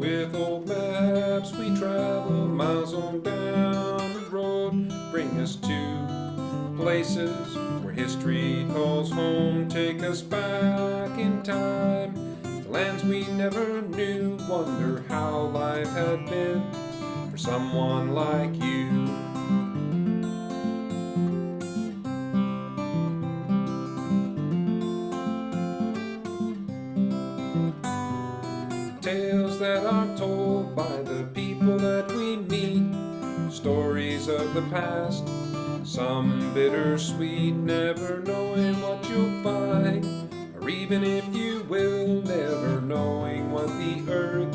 With old maps we travel miles on down the road, bring us to places where history calls home. Take us back in time, the lands we never knew. Wonder how life had been for someone like you. Tales that are told by the people that we meet, stories of the past, some bittersweet, never knowing what you'll find, or even if you will, never knowing what the earth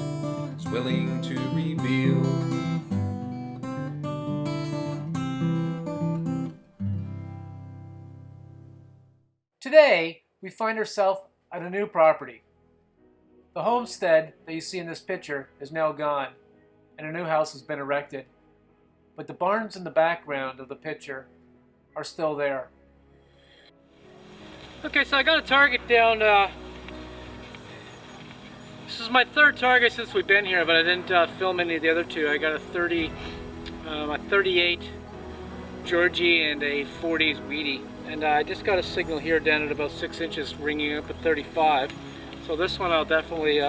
is willing to reveal. Today, we find ourselves at a new property. The homestead that you see in this picture is now gone, and a new house has been erected. But the barns in the background of the picture are still there. Okay, so I got a target down. This is my third target since we've been here, but I didn't film any of the other two. I got a 38 Georgie and a 40s Wheatie. And I just got a signal here down at about 6 inches, ringing up at 35. So this one I'll definitely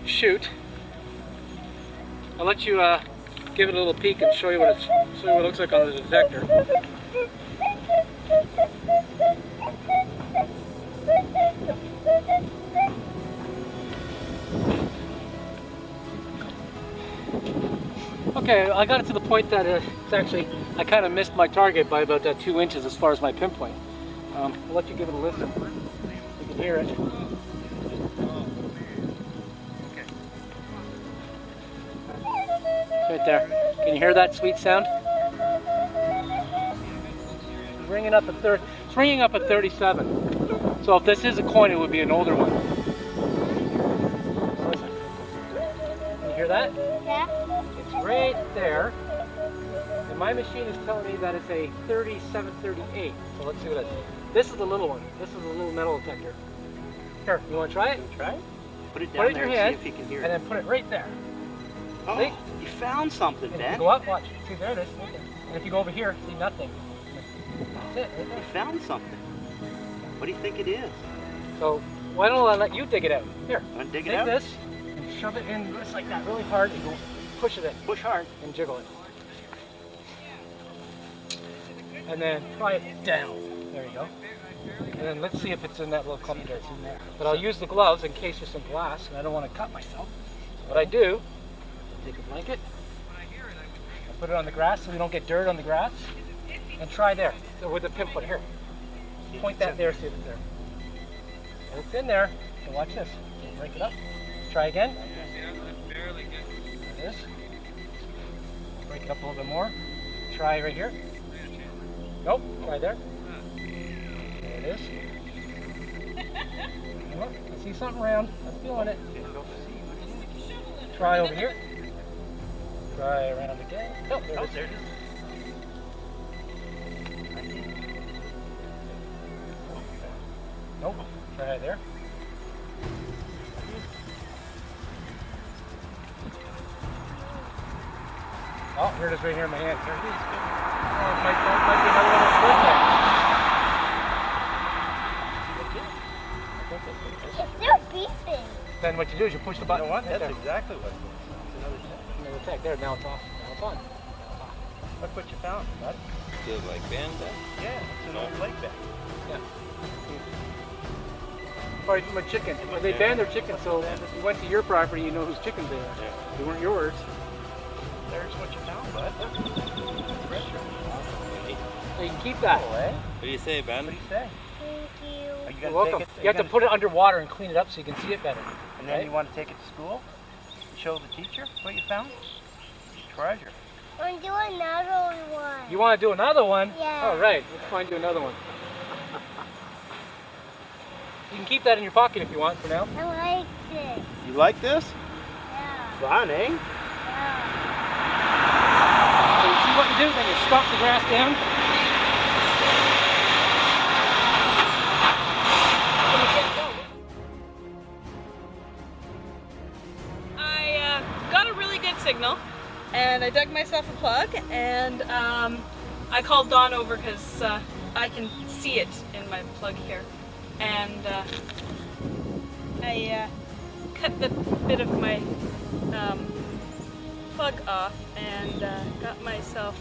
shoot. I'll let you give it a little peek and show you what it looks like on the detector. Okay, I got it to the point that it's actually, I kind of missed my target by about 2 inches as far as my pinpoint. I'll let you give it a listen. You can hear it. Right there. Can you hear that sweet sound? It's ringing up at 37. So if this is a coin, it would be an older one. Listen. Can you hear that? Yeah. It's right there. And my machine is telling me that it's a 3738. So let's see what it is. This is the little one. This is a little metal detector. Here, you want to try it? Try it? Put it down in there your and hand, see if you can hear and it. then put it right there. Oh, See? you found something, And if Ben. you go up, watch. See, there it is. Right there. And if you go over here, see nothing. That's it, right You there. found something. What do you think it is? So why don't I let you dig it out? Here, Want to dig it take out? this and shove it in just like that, really hard, and go push it in. Push hard. And jiggle it. And then pry it down. There you go. And then let's see if it's in that little clump there. But I'll use the gloves in case there's some glass, and I don't want to cut myself. So what I do, take a blanket, and put it on the grass so we don't get dirt on the grass, and try there. So with the pinpoint here. Point that there, see if it's there. And it's in there. So watch this. So break it up. Try again. There it is. Break it up a little bit more. Try right here. Nope. Try there. There it is. Oh, I see something round. I'm feeling it. Try over here. Try around again. Oh, there it is. There it is. Nope. Try there. Oh, here it is right here in my hand. Here it is. Oh, it might be another one of those things. It's still beeping. Then what you do is you push the button. You know what? Right That's there. exactly what it is. Another check. Another tech. There, now it's off. Now it's on. Look what you found, bud. Did like Ben did? Yeah, it's an old lake bag. Yeah. Or my chicken. Well, they banned their chickens, so if you went to your property, you know whose chickens they are. Yeah. They weren't yours. There's what you found, bud. So you can keep that. What What do you say, Ben? do you say? Thank you. Are you You're gonna welcome. take it? You have to put it underwater and clean it up so you can see it better. And then right? you want to take it to school? Show the teacher what you found? Treasure. I want to do another one. You want to do another one? Yeah. All right, let's find you another one. You can keep that in your pocket if you want for now. I like this. You like this? Yeah. Fun, eh? Yeah. So you see what you do? Then you stomp the grass down. I and I dug myself a plug, and I called Dawn over because I can see it in my plug here, and I cut the bit of my plug off and got myself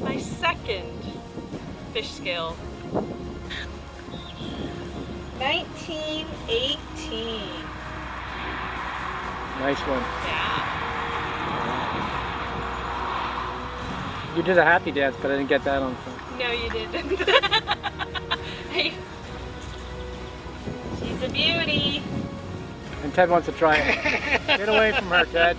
my second fish scale. 1918. Nice one. Yeah. You did a happy dance, but I didn't get that on film. No, you didn't. Hey. She's a beauty. And Ted wants to try it. Get away from her, Ted.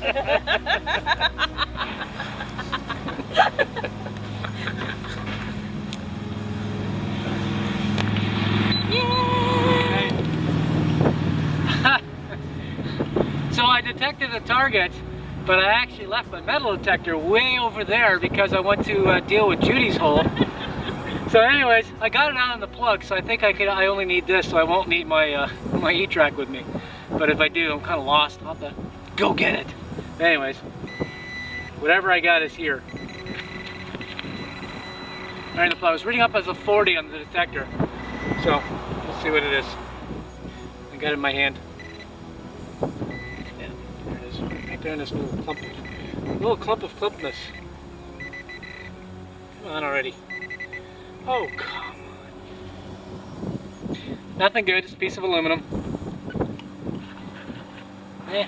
Yay! So I detected a target, but I actually left my metal detector way over there because I went to deal with Judy's hole. So anyways, I got it out on the plug, so I think I only need this, so I won't need my my E-track with me. But if I do, I'm kind of lost. I'll have to go get it. Anyways, whatever I got is here. Right in the plug. I was reading up as a 40 on the detector. So, let's see what it is. I got it in my hand. Yeah, there it is. Right there in this little clump of clumpness. Come on already. Oh, come on. Nothing good, just a piece of aluminum. Eh,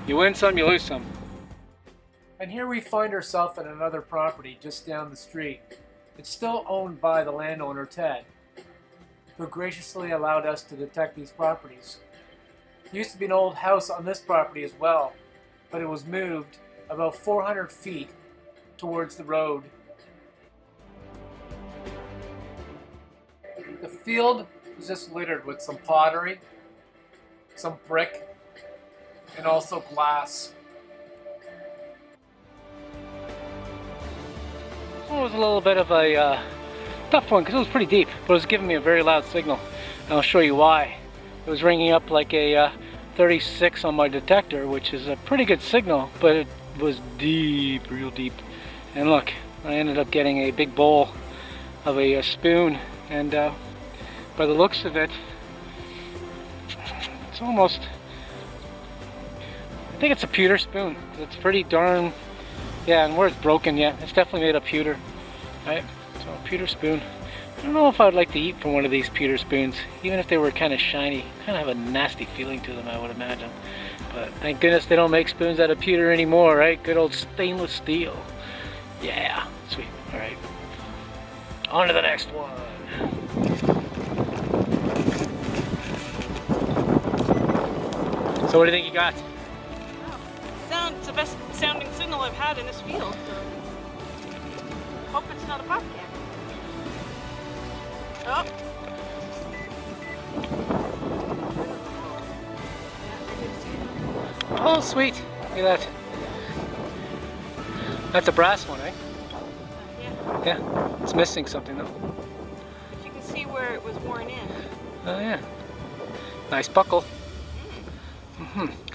you win some, you lose some. And here we find ourselves at another property just down the street. It's still owned by the landowner, Ted, who graciously allowed us to detect these properties. There used to be an old house on this property as well, but it was moved about 400 feet towards the road. The field was just littered with some pottery, some brick, and also glass. This one was a little bit of a tough one because it was pretty deep, but it was giving me a very loud signal. And I'll show you why. It was ringing up like a 36 on my detector, which is a pretty good signal, but it was deep, real deep. And look, I ended up getting a big bowl of a spoon, and by the looks of it, it's almost, I think it's a pewter spoon. It's pretty darn, yeah, and where it's broken, yeah, it's definitely made of pewter, right? So a pewter spoon. I don't know if I would like to eat from one of these pewter spoons, even if they were kind of shiny. Kind of have a nasty feeling to them, I would imagine. But thank goodness they don't make spoons out of pewter anymore, right? Good old stainless steel. Yeah, sweet. All right, on to the next one. So what do you think you got? It's the best sounding signal I've had in this field. So. Hope it's not a pop can. Oh. Oh, sweet. Look at that. That's a brass one, eh? Yeah. Yeah. It's missing something, though. But you can see where it was worn in. Oh, yeah. Nice buckle.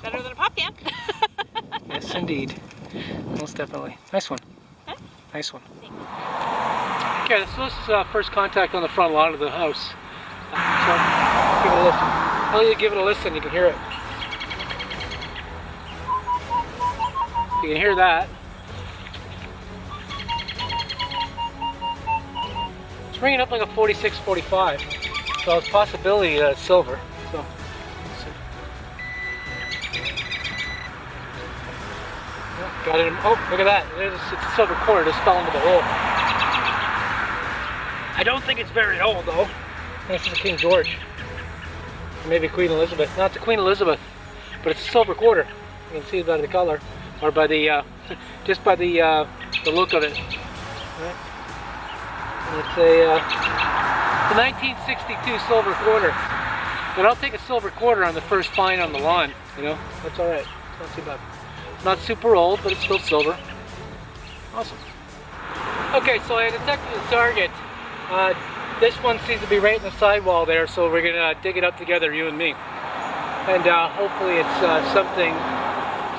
Better than a pop can. Yes, indeed. Most definitely. Nice one. Huh? Nice one. Okay, so this is first contact on the front lawn of the house. So, give it a listen. I'll you give it a listen, you can hear it. You can hear that. It's ringing up like a 46, 45. So it's a possibility that it's silver. So, let's see. Yeah, got it. Oh, look at that. It's a silver cord. It just fell into the hole. I don't think it's very old though. This is a King George. Or maybe Queen Elizabeth. Not the Queen Elizabeth, but it's a silver quarter. You can see it by the color, or by the just by the look of it. Right? And it's a 1962 silver quarter. But I'll take a silver quarter on the first find on the lawn. You know, that's all right. It's not too bad. Not super old, but it's still silver. Awesome. Okay, so I detected the target. This one seems to be right in the sidewall there, so we're gonna dig it up together, you and me. And hopefully it's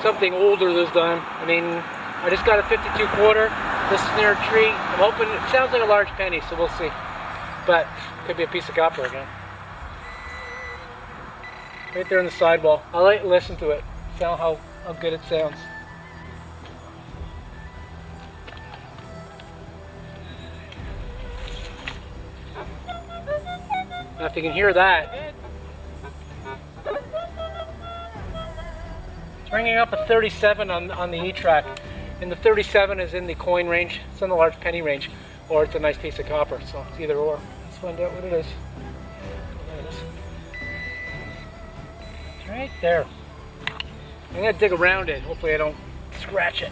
something older this time. I mean, I just got a 52 quarter. This is near a tree. I'm hoping it sounds like a large penny, so we'll see. But could be a piece of copper again. Right there on the sidewall. I like to listen to it. Sound how good it sounds. Now if you can hear that, it's ringing up a 37 on the E track. And the 37 is in the coin range. It's in the large penny range, or it's a nice piece of copper. So it's either or. Let's find out what it is. There it is. It's right there. I'm gonna dig around it. Hopefully I don't scratch it.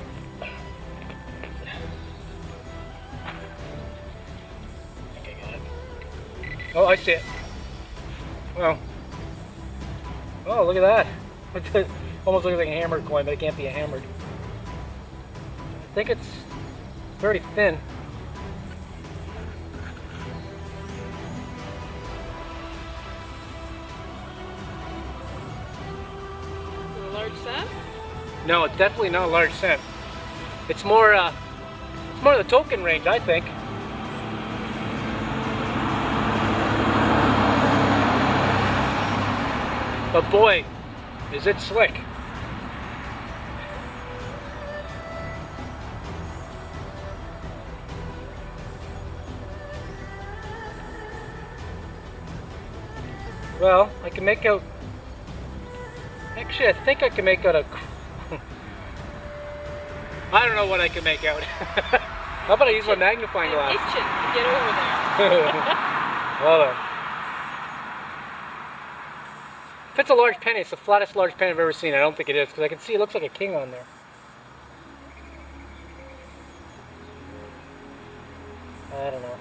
Okay, got it. Oh, I see it. Well. Oh, look at that. Almost looks like a hammered coin, but it can't be a hammered. I think it's very thin. Is it a large cent? No, it's definitely not a large cent. It's more the token range, I think. But boy, is it slick. Well, I can make out... Actually, I think I can make out a... I don't know what I can make out. How about I use my magnifying glass? Itching. Get over there. Hold on. If it's a large penny, it's the flattest large penny I've ever seen. I don't think it is, because I can see it looks like a king on there. I don't know.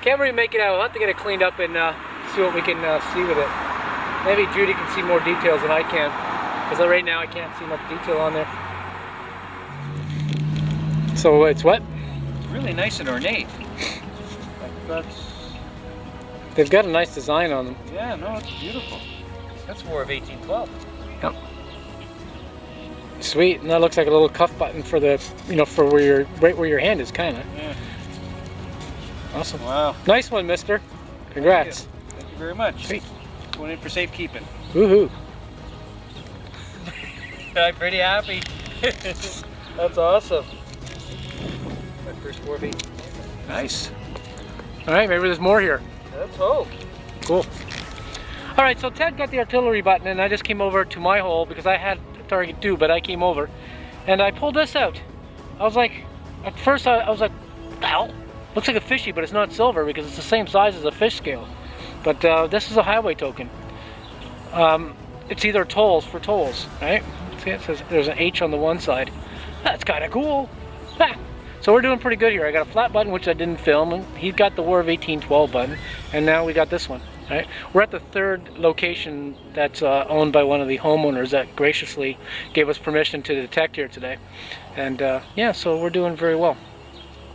Can't really make it out. We'll have to get it cleaned up and see what we can see with it. Maybe Judy can see more details than I can, because right now I can't see much detail on there. So it's what? It's really nice and ornate. That's... They've got a nice design on them. Yeah, no, it's beautiful. That's War of 1812. Yep. Sweet, and that looks like a little cuff button for the, for where your, right where your hand is, kind of. Yeah. Awesome. Wow. Nice one, mister. Congrats. Thank you very much. Sweet. Going in for safekeeping. Woohoo. I'm pretty happy. That's awesome. My first War of 1812. Nice. All right, maybe there's more here. Let's hope. Cool. All right, so Ted got the artillery button, and I just came over to my hole because I had a target too, but I came over, and I pulled this out. I was like, at first I was like, ow. Looks like a fishy, but it's not silver because it's the same size as a fish scale. But this is a highway token. It's either tolls for tolls, right? See, it says there's an H on the one side. That's kind of cool. Ha! So we're doing pretty good here. I got a flat button, which I didn't film, and he got the War of 1812 button, and now we got this one. Right? We're at the third location that's owned by one of the homeowners that graciously gave us permission to detect here today. And yeah, so we're doing very well.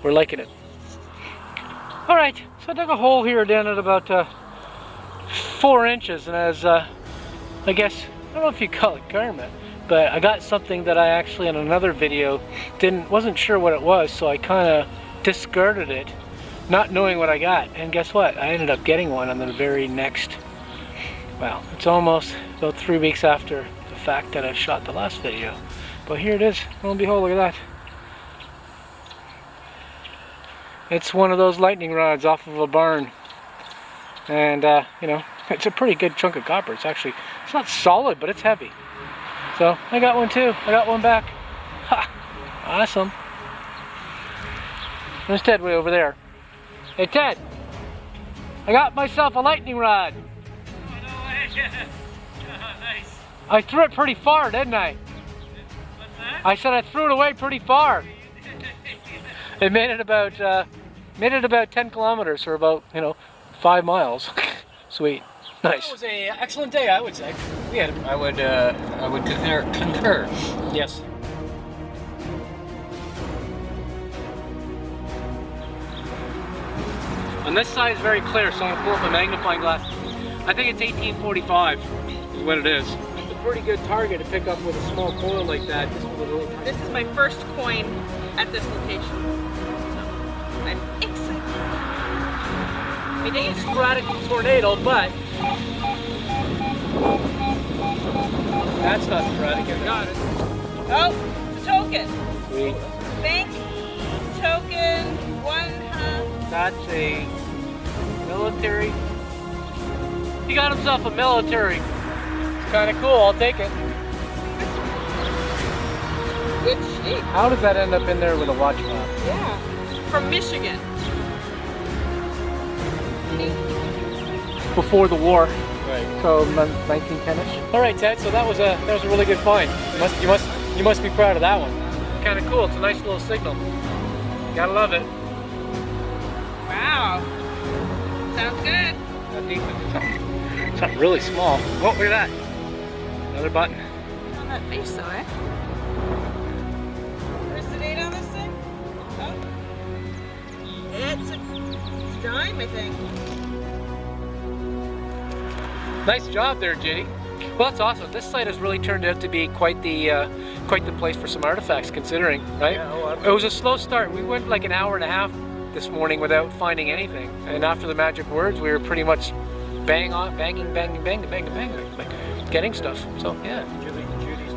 We're liking it. All right, so I dug a hole here down at about 4 inches, and as I guess, I don't know if you call it karma, but I got something that I actually in another video wasn't sure what it was, so I kind of discarded it, not knowing what I got. And guess what? I ended up getting one on the very next, well, it's almost about 3 weeks after the fact that I shot the last video. But here it is. Lo and behold, look at that. It's one of those lightning rods off of a barn. And, it's a pretty good chunk of copper. It's not solid, but it's heavy. So, I got one too. I got one back. Ha! Awesome. There's Ted way over there. Hey, Ted. I got myself a lightning rod. Oh, no way. Nice. I threw it pretty far, didn't I? What's that? I said I threw it away pretty far. It made it about 10 kilometers, or about 5 miles. Sweet, nice. That was an excellent day, I would say. I would concur. Yes. And this side is very clear, so I'm gonna pull up a magnifying glass. I think it's 1845 is what it is. pretty good target to pick up with a small coin like that. Just with a little tiny- This is my first coin at this location. So I'm excited. I think it's sporadic tornado, but that's not sporadic. I got it. Oh, it's a token. Sweet. Bank token, 1/2. That's a military. He got himself a military. It's kind of cool. I'll take it. Good shape. How does that end up in there with a watch fob? Yeah. From Michigan. Before the war. Right. So 1910ish. All right, Ted. So that was a really good find. You must be proud of that one. Kind of cool. It's a nice little signal. Gotta love it. Wow. Sounds good. Not deep. Something really small. Oh, look at that. Another button. On that face though, eh? Where's the date on this thing? Oh. It's a dime, I think. Nice job there, Ginny. Well, that's awesome. This site has really turned out to be quite the place for some artifacts, considering, right? Yeah, It was a slow start. We went like an hour and a half this morning without finding anything, and after the magic words, we were pretty much banging, like getting stuff. So yeah. Judy's